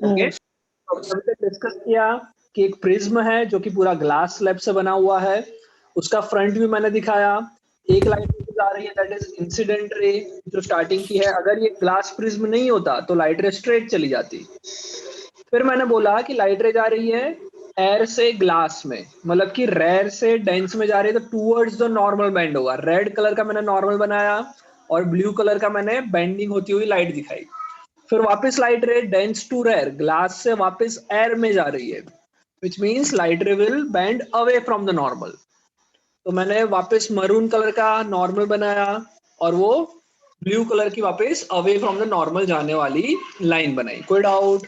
Okay, तो अभी तक डिस्कस किया कि एक प्रिज्म है जो कि पूरा ग्लास स्लैब से बना हुआ है, उसका फ्रंट व्यू मैंने दिखाया। एक लाइट आ रही है दैट इज इंसिडेंट रे जो स्टार्टिंग की है। अगर ये ग्लास प्रिज्म नहीं होता तो लाइट रे स्ट्रेट चली जाती। फिर मैंने बोला कि लाइट रे जा रही है एयर से ग्लास में, मतलब कि रेयर से डेंस में जा रही है, तो टूवर्ड्स द नॉर्मल बैंड होगा। रेड कलर का मैंने नॉर्मल बनाया और ब्लू कलर का मैंने बेंडिंग होती हुई लाइट दिखाई। फिर वापस लाइट रे डेंस टू रेयर ग्लास से वापस एयर में जा रही है, विच मीन्स लाइट रे will bend away from the normal. तो मैंने वापस मरून कलर का नॉर्मल बनाया और वो ब्लू कलर की वापस अवे फ्रॉम द नॉर्मल जाने वाली लाइन बनाई। कोई doubt?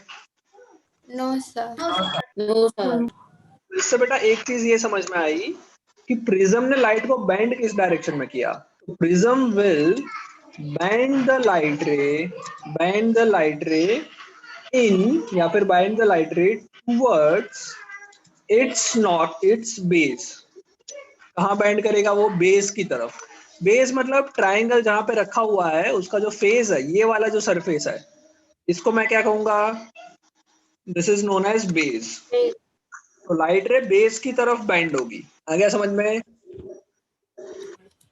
No sir. No sir. इससे बेटा एक चीज ये समझ में आई कि प्रिज्म ने लाइट को बेंड किस डायरेक्शन में किया। तो prism will bend the light ray in, या फिर bend the light ray towards its base. कहाँ बेंड करेगा वो? बेस की तरफ। बेस मतलब ट्राइंगल जहां पे रखा हुआ है उसका जो फेस है, ये वाला जो सरफेस है, इसको मैं क्या कहूंगा? This is known as base. तो लाइट रे बेस की तरफ बेंड होगी। आ गया समझ में?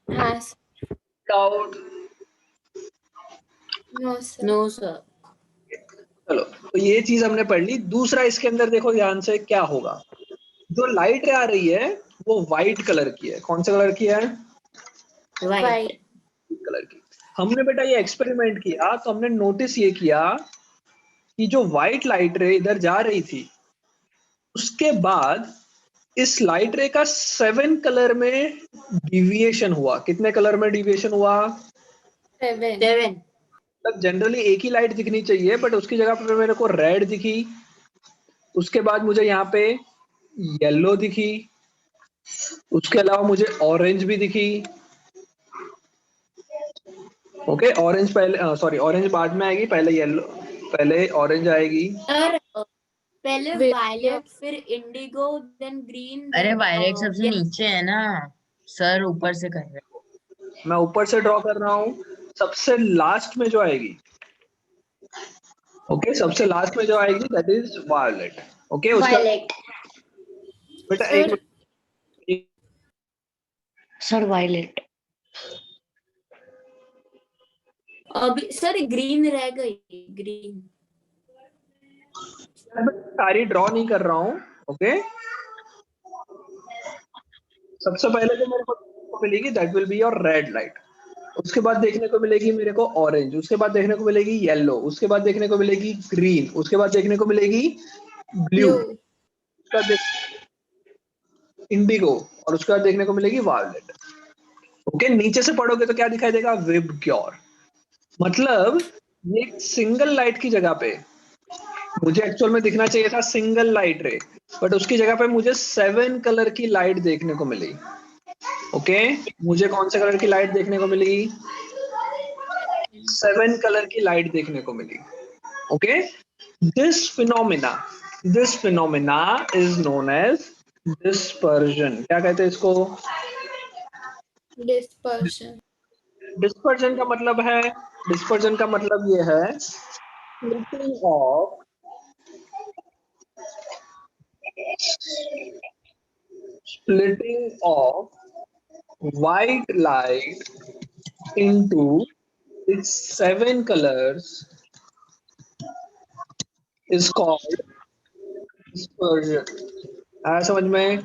हाँ doubt? No sir. No sir. चलो, तो ये चीज हमने पढ़ ली। दूसरा इसके अंदर देखो ध्यान से क्या होगा। जो लाइट रे आ रही है वो व्हाइट कलर की है। कौन से कलर की है? वाइट कलर की। हमने बेटा ये एक्सपेरिमेंट किया तो हमने नोटिस ये किया कि जो व्हाइट लाइट रे इधर जा रही थी, उसके बाद इस लाइट रे का 7 कलर में डिविएशन हुआ। कितने कलर में डिविएशन हुआ? 7। मतलब जनरली एक ही लाइट दिखनी चाहिए, बट उसकी जगह पे मेरे को रेड दिखी, उसके बाद मुझे यहाँ पे येलो दिखी, उसके अलावा मुझे ऑरेंज भी दिखी। ओके, ऑरेंज पहले, सॉरी ऑरेंज बाद में आएगी, पहले येलो, पहले ऑरेंज आएगी। सर पहले वायलेट फिर इंडिगो देन ग्रीन। अरे वायलेट सबसे नीचे है ना सर, ऊपर से कर रहे हैं। मैं ऊपर से ड्रॉ कर रहा हूँ। सबसे लास्ट में जो आएगी, ओके, सबसे लास्ट में जो आएगी दैट इज वायलेट। ओके, उसका बेटा एक सर सर वायलेट अभी सर ग्रीन रह गई। ग्रीन सारी ड्रॉ नहीं कर रहा हूँ। ओके, सबसे पहले जो मेरे को मिलेगी that will be your red light. उसके बाद देखने को मिलेगी मेरे को ऑरेंज, उसके बाद देखने को मिलेगी येलो, उसके बाद देखने को मिलेगी ग्रीन, उसके बाद देखने को मिलेगी ब्लू, उसका इंडिगो, और उसके बाद देखने को मिलेगी वायलेट। ओके, नीचे से पढ़ोगे तो क्या दिखाई देगा? विबग्योर। मतलब ये सिंगल लाइट की जगह पे मुझे एक्चुअल में दिखना चाहिए था सिंगल लाइट रे, बट उसकी जगह पे मुझे 7 कलर की लाइट देखने को मिली। ओके, मुझे कौन से कलर की लाइट देखने को मिली? 7 कलर की लाइट देखने को मिली। Okay, this phenomena is known as dispersion. क्या कहते हैं इसको? डिस्पर्शन। डिस्पर्जन का मतलब है, डिस्पर्जन का मतलब ये है splitting of white light into its 7 colors is called dispersion। आया समझ में?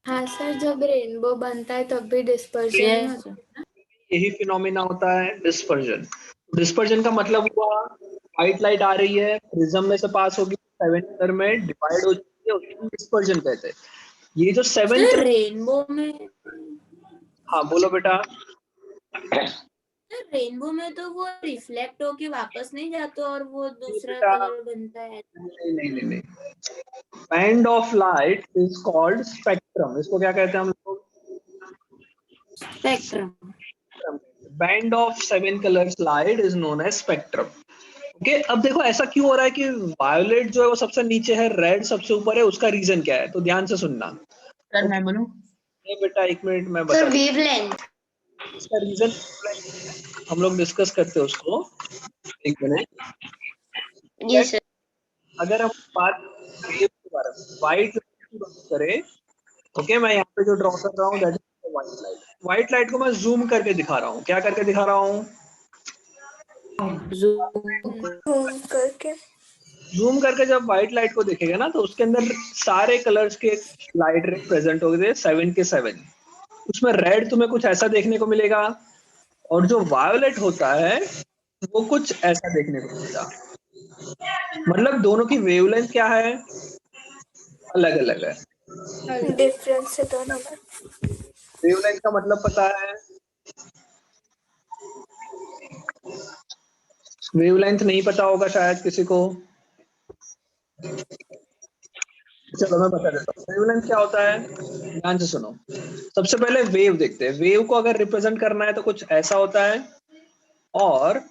हाँ सर, जब रेनबो बनता है तब भी डिस्पर्शन ही यस होता है। यही फिनोमिना होता है डिस्पर्जन। डिस्पर्जन का मतलब हुआ व्हाइट लाइट आ रही है, प्रिज्म में से पास होगी, 7 कलर में डिवाइड हो जाती है, उसको डिस्पर्जन कहते हैं। ये जो 7 सर कलर, रेनबो में। हाँ बोलो बेटा। सर रेनबो में तो वो रिफ्लेक्ट होके वापस नहीं जाता और वो दूसरा बेटा कलर बनता है। नहीं नहीं नहीं नहीं, band of light is called spectrum. इसको क्या कहते हैं हम लोग? Spectrum. Band of 7 colours light is known as spectrum. Okay, अब देखो ऐसा क्यों हो रहा है कि वायोलेट जो है वो सबसे नीचे है, रेड सबसे ऊपर है, उसका रीजन क्या है? तो ध्यान से सुनना। सर मैं बोलूं? ये बेटा एक मिनट मैं सर बता, वेवलेंथ। इसका रीजन हम लोग डिस्कस करते हैं उसको। एक मिनट, यस सर। अगर हम बात वेव के बारे में, व्हाइट लाइट की बात करें, ओके, मैं यहाँ पे जो ड्रॉ कर रहा हूँ that is white light. White light को मैं जूम करके दिखा रहा हूँ। क्या करके दिखा रहा हूँ? करके जूम करके जब व्हाइट लाइट को देखेगा ना तो उसके अंदर सारे कलर्स के लाइट रे प्रेजेंट हो गए 7 के 7। उसमें रेड तुम्हें कुछ ऐसा देखने को मिलेगा और जो वायोलेट होता है वो कुछ ऐसा देखने को मिलेगा। मतलब दोनों की वेवलेंथ क्या है? अलग अलग है। डिफरेंस है दोनों में। वेवलेंथ का मतलब पता है? वेवलेंथ नहीं पता होगा शायद किसी को। चलो मैं बता देता हूँ वेवलेंथ क्या होता है। ध्यान से सुनो। सबसे पहले वेव देखते हैं। वेव को अगर रिप्रेजेंट करना है तो कुछ ऐसा होता है, और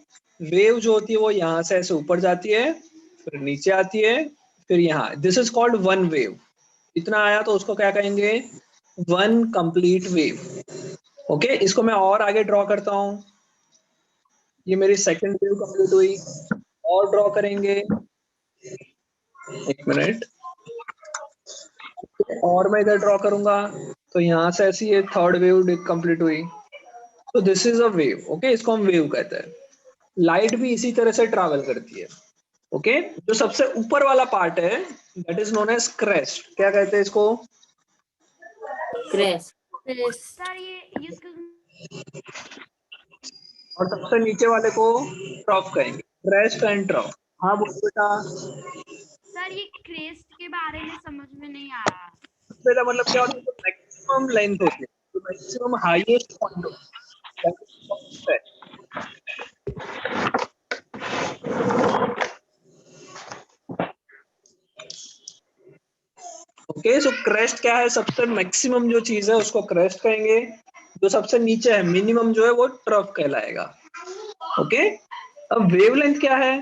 वेव जो होती है वो यहाँ से ऐसे ऊपर जाती है, फिर नीचे आती है, फिर यहाँ। This is called one wave. इतना आया तो उसको क्या कहेंगे? One complete wave. ओके, इसको मैं और आगे ड्रॉ करता हूँ। ये मेरी सेकंड वेव कंप्लीट हुई। और ड्रॉ करेंगे, एक मिनट, और मैं इधर ड्रॉ करूंगा तो यहाँ से ऐसी ये थर्ड वेव कंप्लीट हुई। तो this is a wave. Okay, इसको हम वेव कहते हैं। लाइट भी इसी तरह से ट्रैवल करती है। ओके, जो सबसे ऊपर वाला पार्ट है that is known as crest. क्या कहते हैं इसको? क्रेस्ट। सर ये और सबसे नीचे वाले को ट्रफ कहेंगे। Crest and trough. हाँ बोलो बेटा। सर ये क्रेस्ट के बारे में समझ में नहीं आ रहा। मेरा मतलब क्या होता है? मैक्सिमम लेंथ होती है, तो मैक्सिमम हाईएस्ट पॉइंट होता है। ओके, सो क्रेस्ट क्या है? सबसे मैक्सिमम जो चीज है उसको क्रेस्ट कहेंगे। जो सबसे नीचे है मिनिमम जो है वो ट्रफ कहलाएगा। ओके, अब वेवलेंथ क्या है?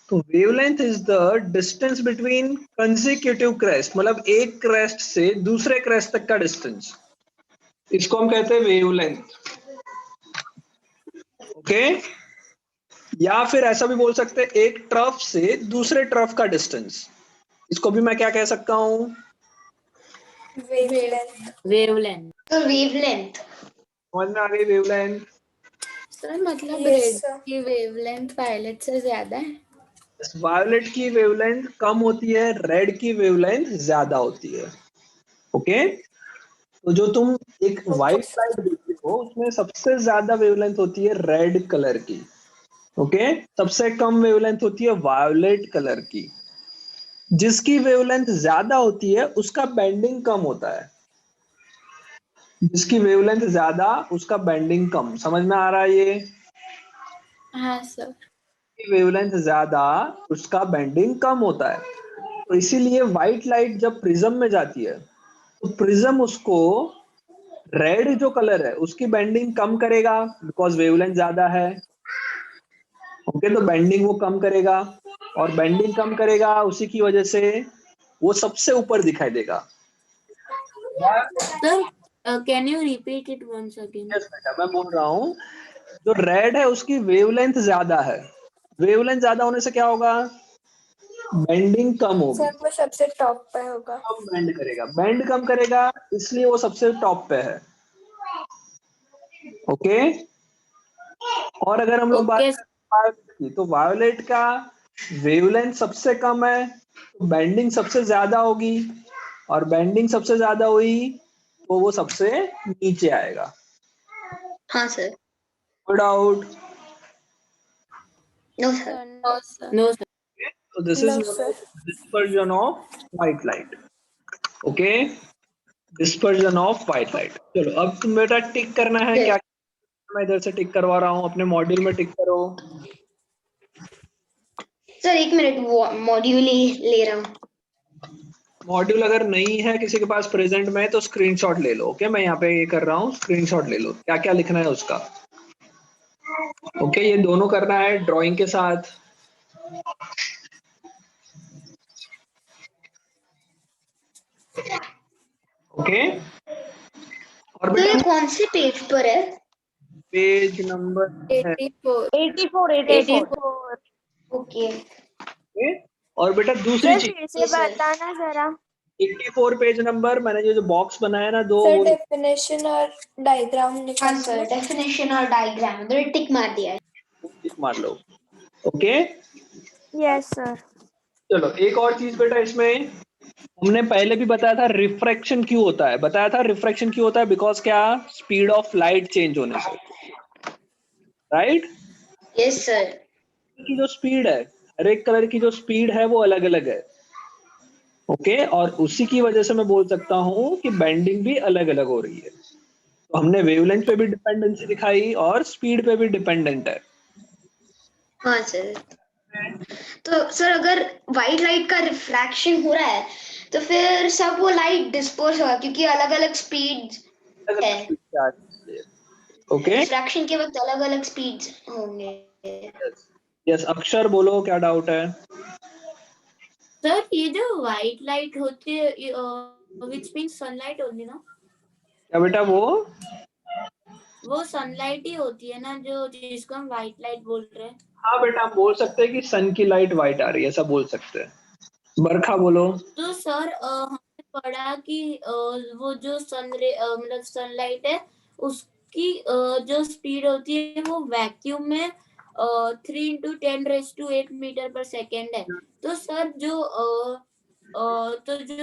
तो wavelength is the distance between consecutive crest, मतलब एक क्रेस्ट से दूसरे क्रेस्ट तक का डिस्टेंस, इसको हम कहते हैं वेवलेंथ। ओके, या फिर ऐसा भी बोल सकते हैं एक ट्रफ से दूसरे ट्रफ का डिस्टेंस, इसको भी मैं क्या कह सकता हूँ? वेवलेंथ। वेवलेंथ। Sir wavelength. समझ में आ गई वेवलेंथ? सर मतलब Yes, रेड sir. की वेवलेंथ वायलेट से ज्यादा है। वायोलेट की वेवलेंथ कम होती है, रेड की वेवलेंथ ज्यादा होती है। ओके, तो जो तुम एक व्हाइट लाइट देखते हो उसमें सबसे ज्यादा वेवलेंथ होती है रेड कलर की। ओके, सबसे कम वेवलेंथ होती है वायोलेट कलर की। जिसकी वेवलेंथ ज्यादा होती है उसका बेंडिंग कम होता है। जिसकी वेवलेंथ ज्यादा उसका बेंडिंग कम। समझ में आ रहा है ये? हाँ सर। वेवलेंथ ज्यादा उसका बेंडिंग कम होता है। तो इसीलिए व्हाइट लाइट जब प्रिज्म में जाती है तो प्रिज्म उसको, रेड जो कलर है उसकी बेंडिंग कम करेगा बिकॉज वेवलेंथ ज्यादा है। ओके, तो बेंडिंग वो कम करेगा, और बेंडिंग कम करेगा उसी की वजह से वो सबसे ऊपर दिखाई देगा। Sir can you repeat it once again? Yes बेटा, मैं बोल रहा हूँ जो रेड है उसकी वेवलेंथ ज्यादा है। वेवलेंथ ज्यादा होने से क्या होगा? बेंडिंग कम होगी। सर वो सबसे टॉप पे होगा। कम बेंड करेगा, बेंड कम करेगा, इसलिए वो सबसे टॉप पे है। ओके, और अगर हम लोग बात ओके। करें वायोलेट की, तो वायोलेट का वेवलेंथ सबसे कम है तो बेंडिंग सबसे ज्यादा होगी, और बेंडिंग सबसे ज्यादा हुई तो वो सबसे नीचे आएगा। हाँ sir. No doubt? No sir. No sir. No sir. So this is No, known sir. as dispersion of white light. Okay, dispersion of white light. चलो अब तुम बेटा टिक करना है। Yes. क्या मैं इधर से टिक करवा रहा हूँ, अपने मॉड्यूल में टिक करो। सर एक मिनट, वो मॉड्यूल ही ले रहा हूँ। मॉड्यूल अगर नहीं है किसी के पास प्रेजेंट में तो स्क्रीनशॉट ले लो। ओके, मैं यहाँ पे ये कर रहा हूँ, स्क्रीनशॉट ले लो क्या क्या लिखना है उसका। ओके, ये दोनों करना है ड्राइंग के साथ। ओके, और तो बेटा ये कौन से पेज पर है? पेज नंबर है 84। 84. ओके। ओके, और बेटा दूसरी चीज फिर से बताना जरा। 84 पेज नंबर, मैंने जो बॉक्स बनाया ना दो, सर वो डेफिनेशन और डायग्राम हाँ निकाल सर, डेफिनेशन और डायग्राम उधर टिक मार दिया है। टिक मार लो। Okay, yes sir. चलो एक और चीज बेटा, इसमें हमने पहले भी बताया था रिफ्रैक्शन क्यों होता है, बताया था रिफ्रैक्शन क्यों होता है, बिकॉज क्या, स्पीड ऑफ लाइट चेंज होने से, राइट। Yes sir. की जो स्पीड है, हर एक कलर की जो स्पीड है वो अलग अलग है। ओके, और उसी की वजह से मैं बोल सकता हूँ कि बेंडिंग भी अलग अलग हो रही है। तो हमने वेवलेंथ पे भी डिपेंडेंसी दिखाई और स्पीड पे भी डिपेंडेंट है। हाँ सर। तो सर अगर व्हाइट लाइट का रिफ्रैक्शन हो रहा है तो फिर सब वो लाइट डिस्पर्स होगा क्योंकि अलग अलग स्पीड है। ओके, रिफ्रैक्शन के वक्त अलग अलग स्पीड्स होंगे। यस अक्षर बोलो क्या डाउट है। सर ये जो व्हाइट लाइट होती है विच मीन्स सनलाइट ओनली ना? क्या बेटा, वो सनलाइट ही होती है ना जो जिसको हम व्हाइट लाइट बोल रहे हैं? हाँ बेटा, हम बोल सकते हैं कि सन की लाइट व्हाइट आ रही है, ऐसा बोल सकते हैं। बरखा बोलो। तो सर हमने पढ़ा कि वो जो मतलब सनलाइट है उसकी जो स्पीड होती है वो वैक्यूम में 3 × 10⁸ मीटर पर सेकेंड है। तो सर जो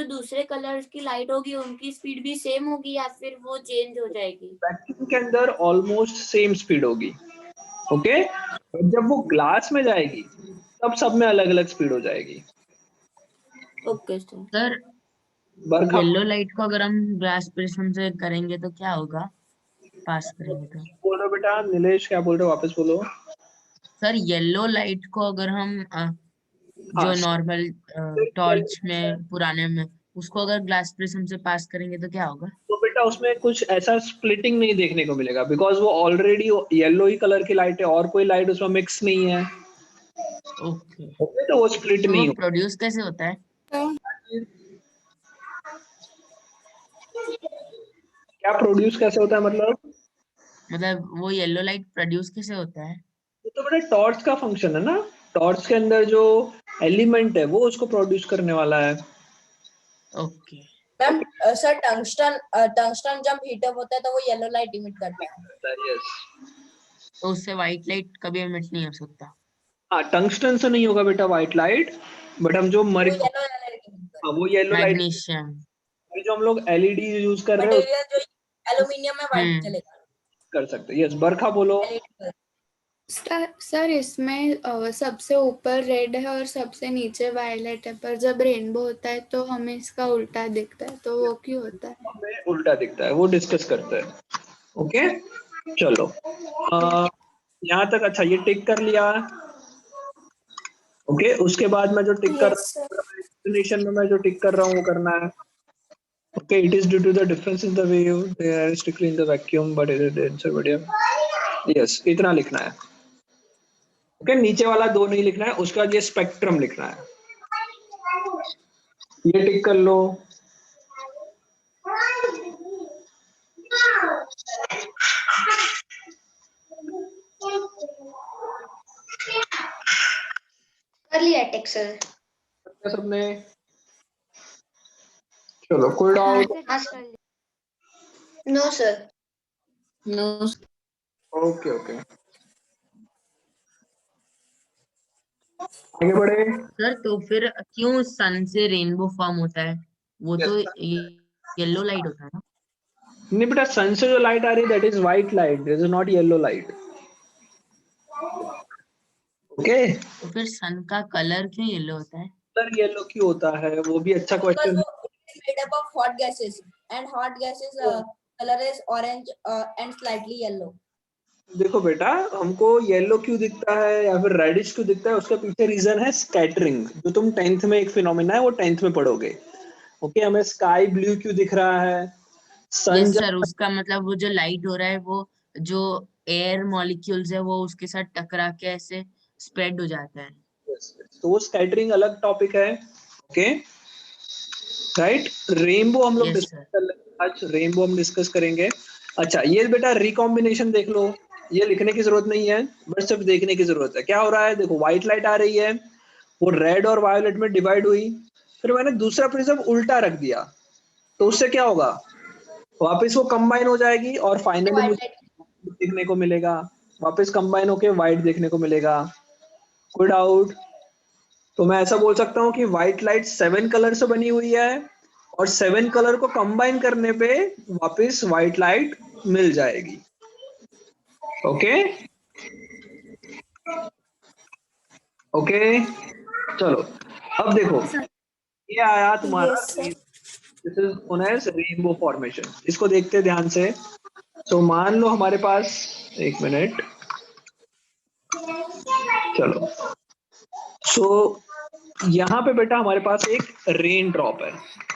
दूसरे कलर्स की लाइट होगी उनकी स्पीड भी सेम होगी या फिर वो चेंज हो जाएगी? वैक्यूम के अंदर ऑलमोस्ट सेम स्पीड होगी। ओके, जब वो ग्लास में जाएगी तब सब में अलग अलग स्पीड हो जाएगी। Okay sir. सर बरखा येलो लाइट को अगर हम ग्लास प्रिज्म से करेंगे तो क्या होगा, पास करेंगे तो? बोल रहे हो बेटा, नीलेश क्या बोल रहे हो, वापस बोलो। सर येलो लाइट को अगर हम हाँ, जो नॉर्मल टॉर्च में पुराने में उसको अगर ग्लास प्रिज्म से पास करेंगे तो क्या होगा? तो बेटा उसमें कुछ ऐसा स्प्लिटिंग नहीं देखने को मिलेगा, बिकॉज वो ऑलरेडी येलो ही कलर की लाइट है और कोई लाइट उसमें मिक्स नहीं है। ओके, ओके, तो वो स्प्लिट तो वो नहीं प्रोड्यूस कैसे होता है? क्या प्रोड्यूस कैसे होता है मतलब वो येलो लाइट प्रोड्यूस कैसे होता है? ये तो बेटा टॉर्च का फंक्शन है ना, टॉर्च के अंदर जो एलिमेंट है वो उसको प्रोड्यूस करने वाला है। ओके, मैम सर टंगस्टन जब हीट अप होता है तो वो येलो लाइट इमिट करता है। यस, तो उससे व्हाइट लाइट कभी एमिट नहीं हो सकता? हाँ टंगस्टन से नहीं होगा बेटा व्हाइट लाइट, बट हम जो वो येलो लाइट इमिट करता हाँ वो येलो लाइट, मैग्नीशियम। जो हम लोग एलईडी यूज कर है। रहे हैं मटेरियल जो एल्यूमिनियम में व्हाइट चलेगा। कर सकते हैं। यस, बरखा बोलो। LED सर इसमें सबसे ऊपर रेड है और सबसे नीचे वायलेट है, पर जब रेनबो होता है तो हमें इसका उल्टा दिखता है, तो वो क्यों होता है? हमें उल्टा दिखता है, वो डिस्कस करते हैं। ओके, चलो यहाँ तक अच्छा, ये टिक कर लिया। ओके, उसके बाद मैं जो टिक कर यस सर। एक्सप्लेनेशन में मैं जो टिक कर रहा हूँ वो करना है। Okay, it is due to the difference in the wave they are strictly in the vacuum but it is answer बढ़िया। यस, इतना लिखना है। ओके, नीचे वाला दो नहीं लिखना है, उसके बाद ये स्पेक्ट्रम लिखना है, ये टिक कर लो। कर लिया टिक सर। सबने, चलो कोई डाउट? हाँ sir. No sir. No. Okay okay, आगे बढ़े। सर तो फिर क्यों सन से रेनबो फॉर्म होता है? वो तो येलो लाइट होता है ना? नहीं बेटा, सन से जो लाइट आ रही है that is white light, this is not yellow light. Okay, तो फिर सन का कलर क्यों येलो होता है? कलर येलो क्यों होता है, वो भी अच्छा because क्वेश्चन है। it is made up of hot gases and hot gases color is orange and slightly yellow. देखो बेटा, हमको येलो क्यों दिखता है या फिर रेडिश क्यों दिखता है, उसके पीछे रीजन है स्कैटरिंग, जो तुम 10th में एक फिनोमेना है वो 10th में पढ़ोगे। ओके, हमें स्काई ब्लू क्यों दिख रहा है, सन यस जब सर, उसका मतलब वो जो लाइट हो रहा है वो जो एयर मॉलिक्यूल्स है वो उसके साथ टकरा के ऐसे स्प्रेड हो जाता है। तो वो स्कैटरिंग अलग टॉपिक है। Okay, right. रेनबो हम लोग यस डिस्कस सर। कर लेंगे आज, रेनबो हम डिस्कस करेंगे। अच्छा, ये बेटा रिकॉम्बिनेशन देख लो, ये लिखने की जरूरत नहीं है, बस सिर्फ देखने की जरूरत है। क्या हो रहा है, देखो व्हाइट लाइट आ रही है वो रेड और वायोलेट में डिवाइड हुई, फिर मैंने दूसरा प्रिज्म उल्टा रख दिया, तो उससे क्या होगा, वापस वो कंबाइन हो जाएगी और फाइनली मुझे देखने को मिलेगा, वापस कंबाइन होके व्हाइट देखने को मिलेगा। कोई डाउट? तो मैं ऐसा बोल सकता हूँ कि व्हाइट लाइट 7 कलर से बनी हुई है और 7 कलर को कंबाइन करने पे वापस व्हाइट लाइट मिल जाएगी। ओके ओके, चलो अब देखो, ये आया तुम्हारा, Yes, sir. This is known as rainbow formation. इसको देखते ध्यान से। तो मान लो हमारे पास, एक मिनट, चलो, सो यहाँ पे बेटा हमारे पास एक रेन ड्रॉप है।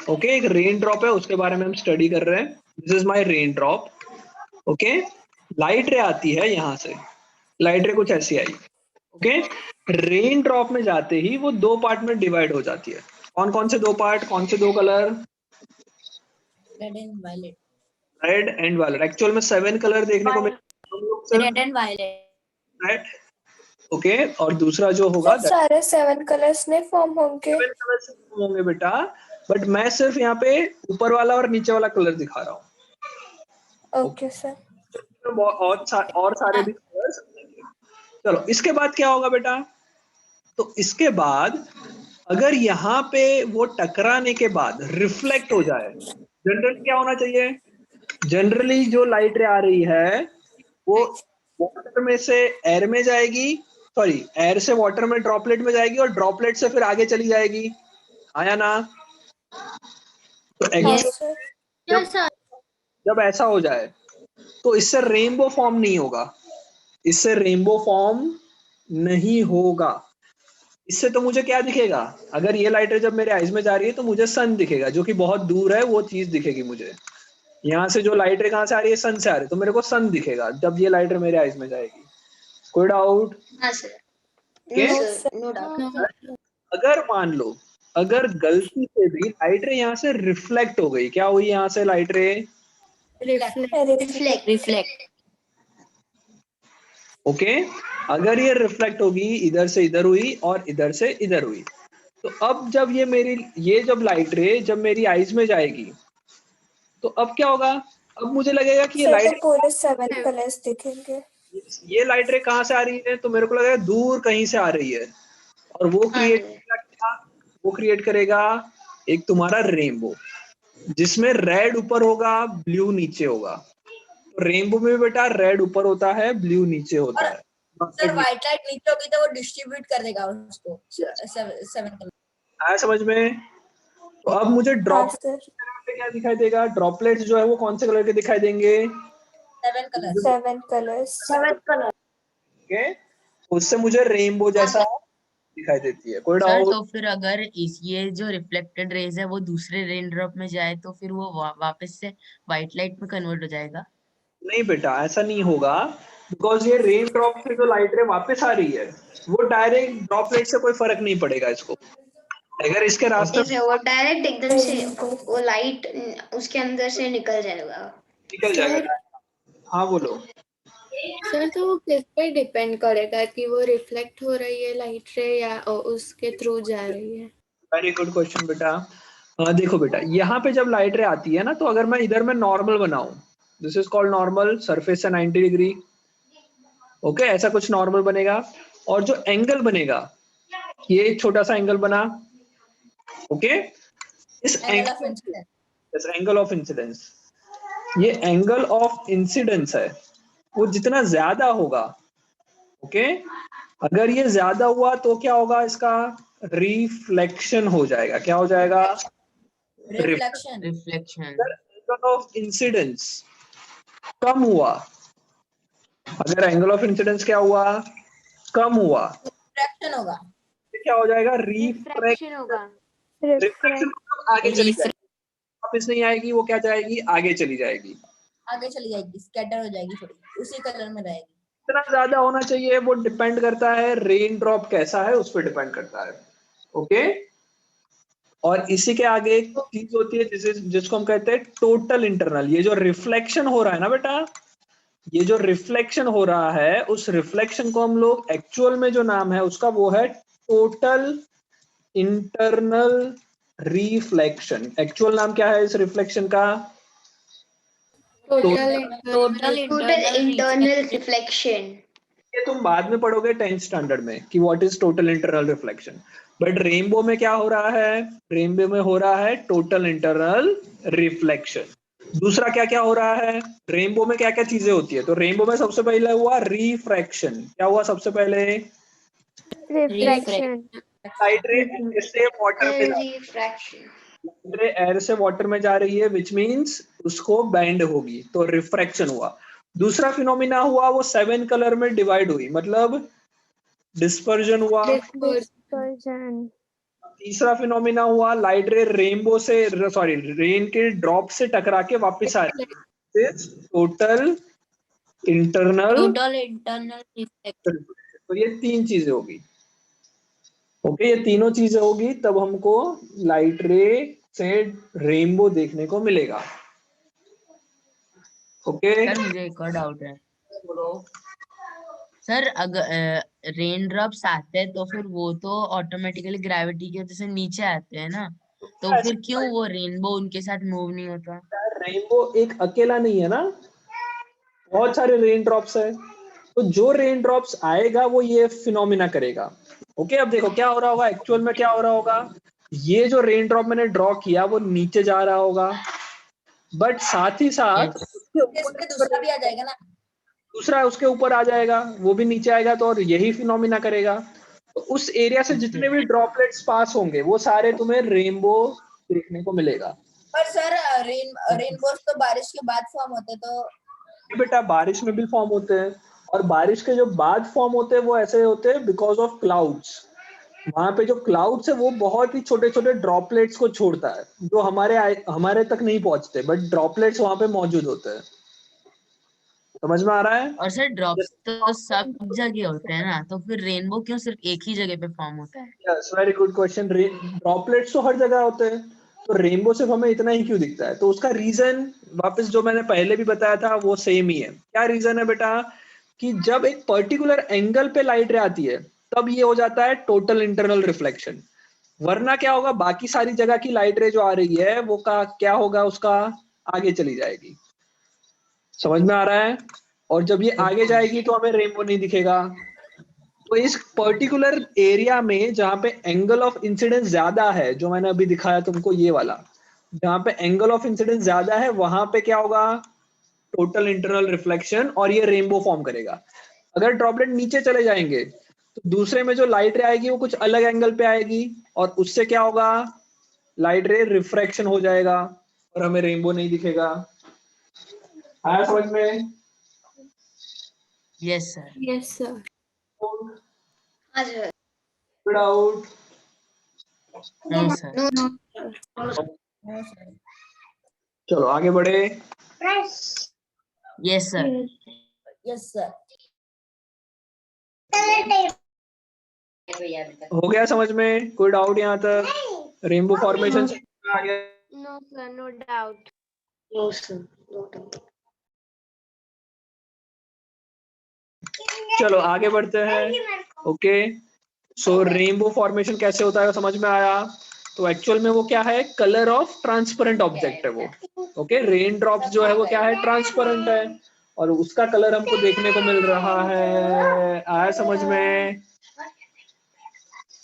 ओके, एक रेन ड्रॉप है, उसके बारे में हम स्टडी कर रहे हैं। This is my rain drop. Okay, light रे आती है यहाँ से, लाइट रे कुछ ऐसी आई। ओके, रेन ड्रॉप में जाते ही वो दो पार्ट में डिवाइड हो जाती है। कौन कौन से दो पार्ट, कौन से दो colour? Red and violet. Red and violet. Actual में 7 कलर देखने को मिले, red and violet. Right? Okay, और दूसरा जो होगा सर सारे 7 कलर्स में फॉर्म होंगे। 7 कलर से होंगे बेटा, बट मैं सिर्फ यहाँ पे ऊपर वाला और नीचे वाला कलर दिखा रहा हूँ। Okay sir. और सारे भी कलर्स। चलो, इसके बाद क्या होगा बेटा? तो इसके बाद अगर यहाँ पे वो टकराने के बाद रिफ्लेक्ट हो जाए, जनरली क्या होना चाहिए? जनरली जो लाइट रे आ रही है वो वाटर में से एयर में जाएगी, सॉरी, एयर से वाटर में ड्रॉपलेट में जाएगी और ड्रॉपलेट से फिर आगे चली जाएगी, आया ना? तो जब ऐसा हो जाए तो इससे रेनबो फॉर्म नहीं होगा, इससे रेनबो फॉर्म नहीं होगा। इससे तो मुझे क्या दिखेगा? अगर ये लाइट जब मेरे आईज में जा रही है तो मुझे सन दिखेगा, जो कि बहुत दूर है, वो चीज दिखेगी मुझे। यहाँ से जो लाइट रे कहाँ से आ रही है? सन से आ रही है, तो मेरे को सन दिखेगा जब ये लाइट रे मेरे आईज में जाएगी। कोई डाउट? हाँ सर। No doubt. अगर मान लो, अगर गलती से भी लाइट रे यहाँ से रिफ्लेक्ट हो गई, क्या हुई यहाँ से लाइट रे? रिफ्लेक्ट। ओके, अगर ये रिफ्लेक्ट होगी, इधर से इधर हुई और इधर से इधर हुई, तो अब जब ये जब लाइट रे जब मेरी आईज में जाएगी, तो अब क्या होगा? अब मुझे लगेगा कि ये सर लाइट, पूरे 7 कलर्स दिखेंगे। ये लाइट रे कहाँ से आ रही है? तो मेरे को लगेगा दूर कहीं से आ रही है, और वो क्रिएट करेगा एक तुम्हारा रेनबो, जिसमें रेड ऊपर होगा, ब्लू नीचे होगा। तो रेनबो में बेटा रेड ऊपर होता है, ब्लू नीचे होता है। सर व्हाइट लाइट नीचे होगी तो वो डिस्ट्रीब्यूट कर देगा उसको 7 कलर। आया समझ में? तो अब मुझे ड्रॉप क्या दिखाई देगा? ड्रॉपलेट्स जो है वो कौन से कलर के दिखाई देंगे? 7 कलर। 7 कलर्स। ओके, उससे मुझे रेनबो जैसा दिखाई देती है। कोई सर डाउट? तो फिर अगर ये जो रिफ्लेक्टेड रेज है वो दूसरे रेन ड्रॉप में जाए तो फिर वो वापस से व्हाइट लाइट में कन्वर्ट हो जाएगा? नहीं बेटा, ऐसा नहीं होगा, बिकॉज ये रेन ड्रॉप से जो लाइट रे वापस आ रही है वो डायरेक्ट ड्रॉपलेट से कोई फर्क नहीं पड़ेगा इसको। अगर इसके रास्ते से वो डायरेक्ट एकदम से वो लाइट उसके अंदर से निकल जाएगा। हाँ बोलो सर, तो वो किस पे डिपेंड करेगा कि वो रिफ्लेक्ट हो रही है लाइट रे या उसके थ्रू जा रही है? वेरी गुड क्वेश्चन बेटा। देखो बेटा, यहाँ पे जब लाइट रे आती है ना, तो अगर मैं इधर में नॉर्मल बनाऊं, this is called normal, surface से 90 डिग्री। ओके, ऐसा कुछ नॉर्मल बनेगा, और जो एंगल बनेगा, ये एक छोटा सा एंगल बना। ओके, इस एंगल ऑफ इंसिडेंस, ये एंगल ऑफ इंसिडेंस है, वो जितना ज्यादा होगा, ओके, अगर ये ज्यादा हुआ तो क्या होगा? इसका रिफ्लेक्शन हो जाएगा। क्या हो जाएगा? रिफ्लेक्शन। एंगल ऑफ इंसिडेंस कम हुआ, अगर एंगल ऑफ इंसिडेंस क्या हुआ? कम हुआ, रिफ्रैक्शन होगा। क्या हो जाएगा? रिफ्रैक्शन होगा। रिफ्रैक्शन आगे चली जाएगी, वापस नहीं आएगी, वो क्या जाएगी? आगे चली जाएगी, स्कैटर हो जाएगी, थोड़ी उसी कलर में रहेगी। कितना ज्यादा होना चाहिए वो डिपेंड करता है रेन ड्रॉप कैसा है, उस पर डिपेंड करता है। ओके, और इसी के आगे एक चीज होती है जिसको हम कहते हैं टोटल इंटरनल। ये जो रिफ्लेक्शन हो रहा है ना बेटा, ये जो रिफ्लेक्शन हो रहा है, उस रिफ्लेक्शन को हम लोग एक्चुअल में जो नाम है उसका वो है टोटल इंटरनल रिफ्लेक्शन। एक्चुअल नाम क्या है इस रिफ्लेक्शन का? Total total internal reflection. ये तुम बाद में पढ़ोगे 10th स्टैंडर्ड में कि what is total internal reflection. But rainbow में क्या हो रहा है? रेनबो में हो रहा है टोटल इंटरनल रिफ्लेक्शन। दूसरा क्या क्या हो रहा है रेनबो में? क्या क्या चीजें होती है? तो रेनबो में सबसे पहले हुआ रिफ्रैक्शन। क्या हुआ सबसे पहले? रिफ्रैक्शन। लाइट रे एयर से वाटर में रिफ्रैक्शन। एयर से वाटर में जा रही है, विच मीन्स उसको बैंड होगी, तो रिफ्रैक्शन हुआ। दूसरा फिनोमिना हुआ वो 7 कलर में डिवाइड हुई, मतलब डिस्पर्जन हुआ। डिस्पर्जन। तीसरा फिनोमिना हुआ लाइट रे रेनबो से सॉरी रेन के ड्रॉप से टकरा के वापस आ रही है, टोटल इंटरनल। रिफ्लेक्शन। तो ये 3 चीजें होगी। ओके, ये तीनों चीजें होगी तब हमको लाइट रे से रेनबो देखने को मिलेगा। ओके सर मुझे एक और डाउट है बोलो। सर। अगर रेन ड्रॉप्स आते हैं तो फिर वो तो ऑटोमेटिकली ग्रेविटी की वजह से नीचे आते हैं ना, तो फिर क्यों वो रेनबो उनके साथ मूव नहीं होता? रेनबो एक अकेला नहीं है ना, बहुत सारे रेन ड्रॉप्स है, तो जो रेन ड्रॉप्स आएगा वो ये फिनोमिना करेगा। ओके, अब देखो क्या हो रहा होगा एक्चुअल में। क्या हो रहा होगा, ये जो रेन ड्रॉप मैंने ड्रॉ किया वो नीचे जा रहा होगा, बट साथ ही साथ Yes. इसमें दूसरा भी आ जाएगा ना। दूसरा उसके ऊपर आ जाएगा, वो भी नीचे आएगा, तो और यही फिनोमिना करेगा। तो उस एरिया से जितने भी ड्रॉपलेट्स पास होंगे वो सारे तुम्हें रेनबो देखने को मिलेगा। पर सर रेनबोस तो बारिश के बाद फॉर्म होते, तो ये बेटा बारिश में भी फॉर्म होते हैं, और बारिश के जो बाद फॉर्म होते हैं वो ऐसे होते हैं बिकॉज ऑफ क्लाउड्स। वहां पे जो क्लाउड्स है वो बहुत ही छोटे छोटे ड्रॉपलेट्स को छोड़ता है, जो हमारे तक नहीं पहुंचते, बट ड्रॉपलेट्स वहां पे मौजूद होते हैं। समझ में आ रहा है? और सर ड्रॉप्स तो सब जगह होते हैं ना, तो फिर रेनबो क्यों सिर्फ एक ही जगह पे फॉर्म होता है? Yes, very good question. Droplets तो हर जगह होते हैं, तो रेनबो सिर्फ हमें इतना ही क्यों दिखता है? तो उसका रीजन वापस जो मैंने पहले भी बताया था वो सेम ही है। क्या रीजन है बेटा? कि जब एक पर्टिकुलर एंगल पे लाइट रे आती है तब ये हो जाता है टोटल इंटरनल रिफ्लेक्शन। वरना क्या होगा, बाकी सारी जगह की लाइट रे जो आ रही है वो का क्या होगा, उसका आगे चली जाएगी। समझ में आ रहा है? और जब ये आगे जाएगी तो हमें रेनबो नहीं दिखेगा। तो इस पर्टिकुलर एरिया में जहां पे एंगल ऑफ इंसिडेंस ज्यादा है, जो मैंने अभी दिखाया तुमको ये वाला, जहां पे एंगल ऑफ इंसिडेंस ज्यादा है वहां पे क्या होगा, टोटल इंटरनल रिफ्लेक्शन, और ये रेनबो फॉर्म करेगा। अगर ड्रॉपलेट नीचे चले जाएंगे तो दूसरे में जो लाइट रे आएगी वो कुछ अलग एंगल पे आएगी, और उससे क्या होगा, लाइट रे रिफ्रैक्शन हो जाएगा और हमें रेनबो नहीं दिखेगा। आया समझ में? Yes sir. Yes sir. हाँ sir. Doubt? No sir. No चलो आगे बढ़े। Yes sir. Yes sir. हो गया समझ में? कोई डाउट यहाँ तक? रेनबो फॉर्मेशन आ गया? No sir, no doubt. No sir, no doubt. चलो आगे बढ़ते हैं। ओके, सो रेनबो फॉर्मेशन कैसे होता है समझ में आया? तो एक्चुअल में वो क्या है, कलर ऑफ ट्रांसपेरेंट ऑब्जेक्ट है वो। ओके, रेन ड्रॉप्स जो है वो क्या है, ट्रांसपेरेंट है, और उसका कलर हमको देखने को मिल रहा है। आया समझ में?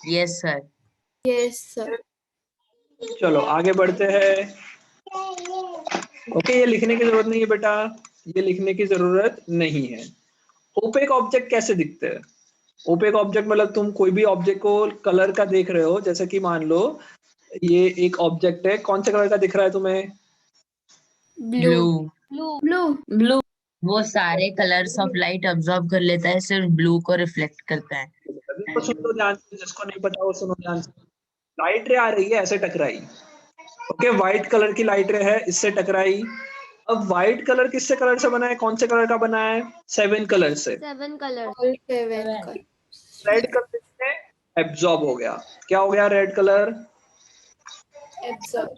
Yes sir. Yes sir. चलो आगे बढ़ते हैं। ओके, ये लिखने की जरूरत नहीं है बेटा, ये लिखने की जरूरत नहीं है। ओपेक ऑब्जेक्ट कैसे दिखते हैं? ओपेक ऑब्जेक्ट मतलब तुम कोई भी ऑब्जेक्ट को कलर का देख रहे हो, जैसे कि मान लो ये एक ऑब्जेक्ट है, कौन से कलर का दिख रहा है तुम्हें? ब्लू। ब्लू। ब्लू। ब्लू। वो सारे कलर्स ऑफ लाइट अब्सॉर्ब कर लेता है, सिर्फ ब्लू को रिफ्लेक्ट करता है। तो सुन लो ध्यान से, जिसको नहीं पता वो सुनो ध्यान से। लाइट रे आ रही है ऐसे टकराई, ओके, व्हाइट कलर की लाइट रे है, इससे टकराई। अब व्हाइट कलर किससे कलर से बना है, कौन से कलर का बना है? 7 कलर से। 7 कलर। ऑल 7 का। रेड कलर से एब्जॉर्ब हो गया। क्या हो गया? Red colour absorb.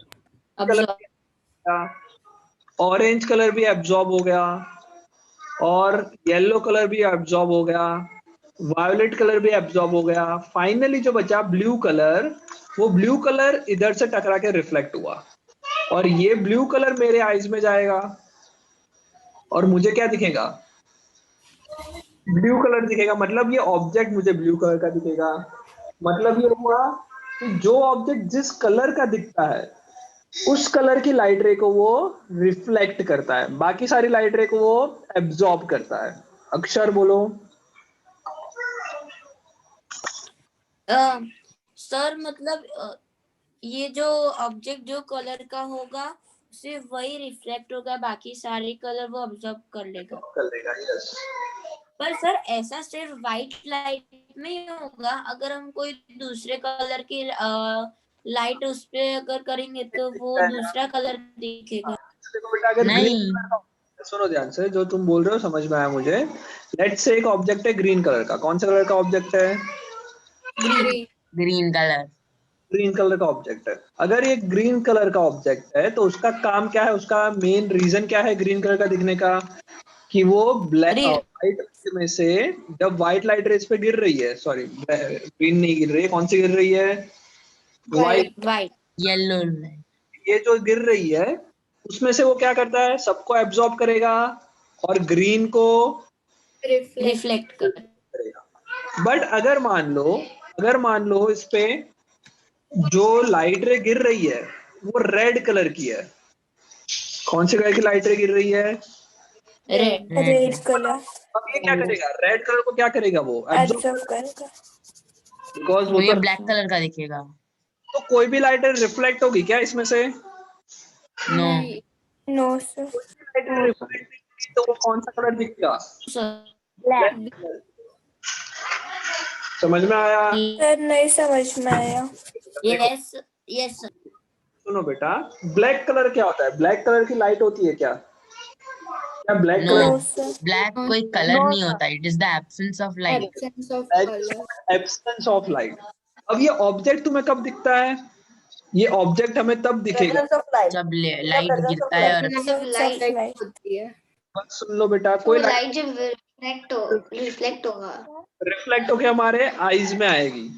Orange colour भी एब्जॉर्ब हो गया, और येलो कलर भी एब्जॉर्ब हो गया, वायोलेट कलर भी एब्जॉर्ब हो गया। फाइनली जो बचा ब्लू कलर, वो ब्लू कलर इधर से टकरा के रिफ्लेक्ट हुआ और ये ब्लू कलर मेरे आईज में जाएगा और मुझे क्या दिखेगा, ब्लू कलर दिखेगा। मतलब ये ऑब्जेक्ट मुझे ब्लू कलर का दिखेगा। मतलब ये हुआ कि जो ऑब्जेक्ट जिस कलर का दिखता है उस कलर की लाइट रे को वो रिफ्लेक्ट करता है, बाकी सारी लाइट रे को वो एब्जॉर्ब करता है। अक्षर बोलो। सर मतलब ये जो ऑब्जेक्ट जो कलर का होगा सिर्फ वही रिफ्लेक्ट होगा, बाकी सारे कलर वो ऑब्जर्व कर लेगा। यस। पर सर ऐसा सिर्फ व्हाइट लाइट में ही होगा, अगर हम कोई दूसरे कलर की लाइट उस पे अगर करेंगे तो वो दूसरा कलर दिखेगा। देखो बेटा, अगर नहीं। ग्रीन कलर का, सुनो ध्यान से, जो तुम बोल रहे हो समझ में आया मुझे। लेट्स से एक ऑब्जेक्ट है ग्रीन कलर का। कौन सा कलर का ऑब्जेक्ट है? Green. Green colour. Green colour का ऑब्जेक्ट है। अगर ये ग्रीन कलर का ऑब्जेक्ट है तो उसका काम क्या है, उसका मेन रीजन क्या है ग्रीन कलर का दिखने का? कि वो ब्लैक व्हाइट में से जब व्हाइट लाइट रेस पे गिर रही है, सॉरी ग्रीन नहीं गिर रही है, कौन सी गिर रही है? व्हाइट। येलो। ये जो गिर रही है उसमें से वो क्या करता है, सबको एब्जॉर्ब करेगा और ग्रीन को रिफ्लेक्ट करेगा। बट अगर मान लो इस पे जो लाइट रे गिर रही है वो रेड कलर की है। कौन से कलर की लाइट रे गिर रही है? रेड कलर अब ये क्या करेगा, रेड कलर को क्या करेगा, वो एब्जॉर्ब करेगा। बिकॉज तो वो ये तो ब्लैक कलर का दिखेगा। तो कोई भी लाइट रिफ्लेक्ट होगी क्या इसमें से? No. No sir. Light reflect नहीं, तो वो कौन सा कलर दिखेगा? ब्लैक। समझ में आया? सर नहीं समझ में आया। Yes yes sir. सुनो बेटा, ब्लैक कलर क्या होता है? ब्लैक कलर की लाइट होती है क्या? क्या black no, colour? Sir. Black कोई कलर नहीं होता, it is the absence of light. Absence of colour. Absence of light. अब ये ऑब्जेक्ट तुम्हें कब दिखता है? ये ऑब्जेक्ट हमें तब दिखेगा Presence of light. जब In the light presence of गिरता है और रिफ्लेक्ट होती है। बस सुन लो बेटा, तो कोई लाइट जब रिफ्लेक्ट होगा। रिफ्लेक्ट होके हमारे आईज में आएगी।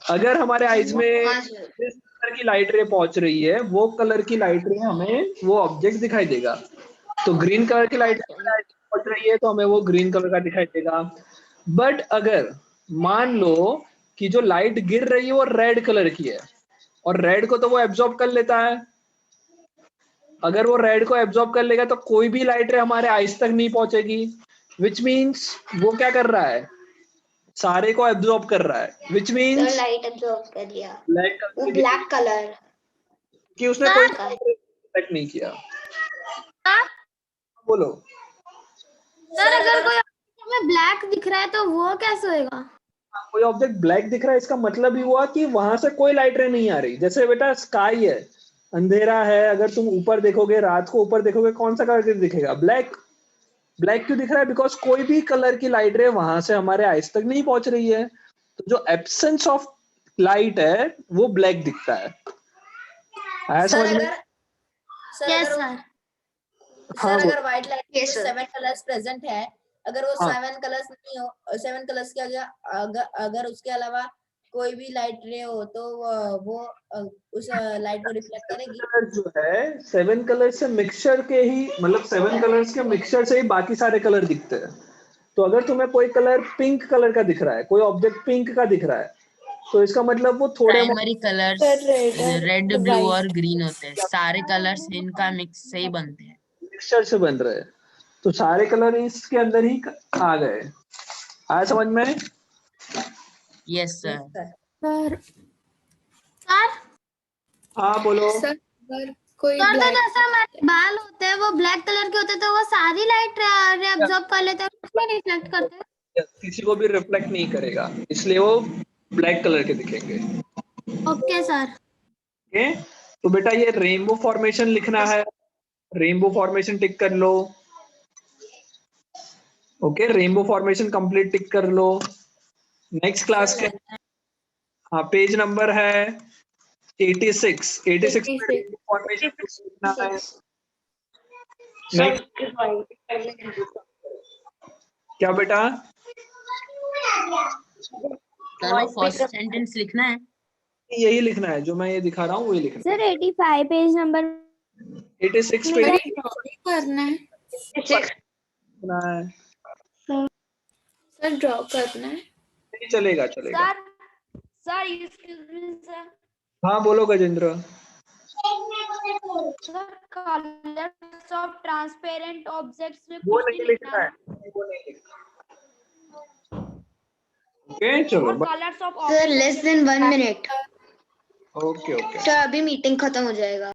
अगर हमारे आईज में हाँ सर। जिस कलर की लाइट रे पहुंच रही है वो कलर की लाइट रे हमें वो ऑब्जेक्ट दिखाई देगा। तो ग्रीन कलर की लाइट पहुंच रही है तो हमें वो ग्रीन कलर का दिखाई देगा। बट अगर मान लो कि जो लाइट गिर रही है वो रेड कलर की है और रेड को तो वो एब्जॉर्ब कर लेता है। अगर वो रेड को एब्जॉर्ब कर लेगा तो कोई भी लाइट रे हमारे आईज तक नहीं पहुंचेगी। विच मीन्स वो क्या कर रहा है, सारे को एब्जॉर्ब कर रहा है। विच सर मीन्स लाइट एब्जॉर्ब कर लिया। ब्लैक वो ब्लैक कलर कि उसने कोई रिफ्लेक्ट नहीं किया। बोलो। सर अगर कोई हमें ब्लैक दिख रहा है तो वो कैसे होएगा? कोई ऑब्जेक्ट ब्लैक दिख रहा है इसका मतलब ही हुआ कि वहां से कोई लाइट रे नहीं आ रही। जैसे बेटा स्काई है, अंधेरा है, अगर तुम ऊपर देखोगे, रात को ऊपर देखोगे, कौन सा कलर दिखेगा? ब्लैक। ब्लैक क्यों दिख रहा है? बिकॉज कोई भी कलर की लाइट रे वहां से हमारे आइज तक नहीं पहुंच रही है। तो जो एब्सेंस ऑफ लाइट है वो ब्लैक दिखता है। आया सर समझ में? अगर सर यस अगर सर। हाँ, सर अगर white light Yes, sir. 7 colours present है, अगर वो हाँ। 7 कलर्स नहीं हो, 7 कलर्स के अगर उसके अलावा कोई भी लाइट रे हो तो वो उस लाइट को रिफ्लेक्ट करेगी। कलर जो है 7 कलर से मिक्सचर के ही, मतलब 7 कलर्स के मिक्सचर से ही बाकी सारे कलर दिखते हैं। तो अगर तुम्हें कोई कलर पिंक कलर का दिख रहा है, कोई ऑब्जेक्ट पिंक का दिख रहा है, तो इसका मतलब वो थोड़े primary colours sir red red, blue और ग्रीन होते हैं। सारे कलर्स इनका मिक्स से ही बनते हैं। मिक्सचर से बन रहे हैं। तो सारे कलर इसके अंदर ही आ गए। आया समझ में? Yes sir. सर हाँ बोलो। सर अगर कोई सर तो ब्लैक जैसे हमारे बाल होते हैं वो ब्लैक कलर के होते हैं तो वो सारी लाइट एब्जॉर्ब कर लेते हैं, उसमें रिफ्लेक्ट करते हैं। किसी को भी रिफ्लेक्ट नहीं करेगा, इसलिए वो ब्लैक कलर के दिखेंगे। Okay sir. ओके, तो बेटा ये रेनबो फॉर्मेशन लिखना है। रेनबो फॉर्मेशन टिक कर लो। ओके, रेनबो फॉर्मेशन कंप्लीट टिक कर लो। नेक्स्ट क्लास के हाँ पेज नंबर है 86 में रेनबो फॉर्मेशन लिखना है। नेक्स्ट क्या बेटा? सर वो फर्स्ट सेंटेंस लिखना है। यही लिखना है, जो मैं ये दिखा रहा हूँ वही लिखना सर 85 पेज नंबर है। 86 पे अरे ड्रॉ करना है लिखना है। सर, ड्रॉ करना है। नहीं चलेगा चलेगा। Sir excuse me sir. हाँ बोलो Gajendra. Sir colours of transparent objects में वो कुछ नहीं नहीं लिखना लिखना है, वो नहीं लिखना। ओके चलो और colours of sir less than 1 minute. Okay okay. Sir अभी मीटिंग खत्म हो जाएगा।